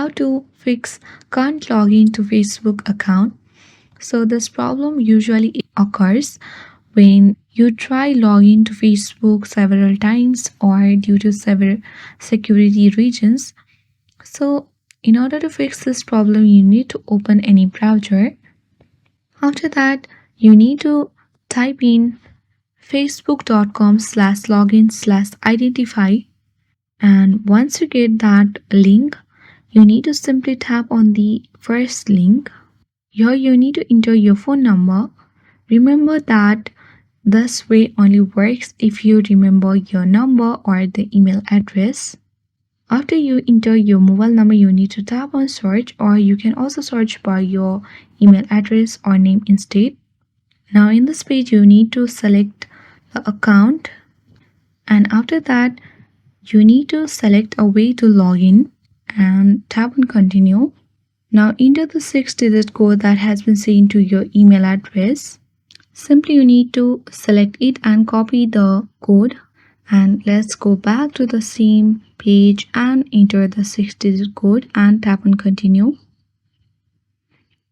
how to fix can't log into Facebook account. So this problem usually occurs when you try login to Facebook several times or due to several security reasons. So in order to fix this problem, you need to open any browser. After that, you need to type in facebook.com/login/identify, and once you get that link, you need to simply tap on the first link. Here you need to enter your phone number. Remember that this way only works if you remember your number or the email address. After you enter your mobile number, you need to tap on search, or you can also search by your email address or name instead. Now in this page, you need to select the account, and after that, you need to select a way to log in and tap on continue. Now enter the 6-digit code that has been sent to your email address. Simply you need to select it and copy the code, and let's go back to the same page and enter the 6-digit code and tap on continue.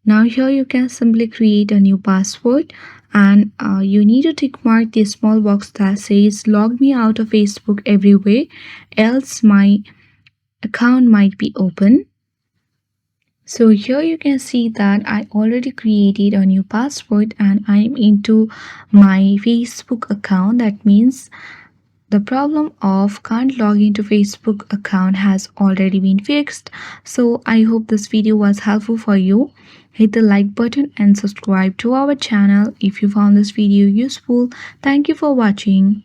Now here you can simply create a new password, and you need to tick mark the small box that says log me out of Facebook everywhere, else my account might be open. So here you can see that I already created a new password and I'm into my Facebook account. That means the problem of can't log into Facebook account has already been fixed. So I hope this video was helpful for you. Hit the like button and subscribe to our channel if you found this video useful. Thank you for watching.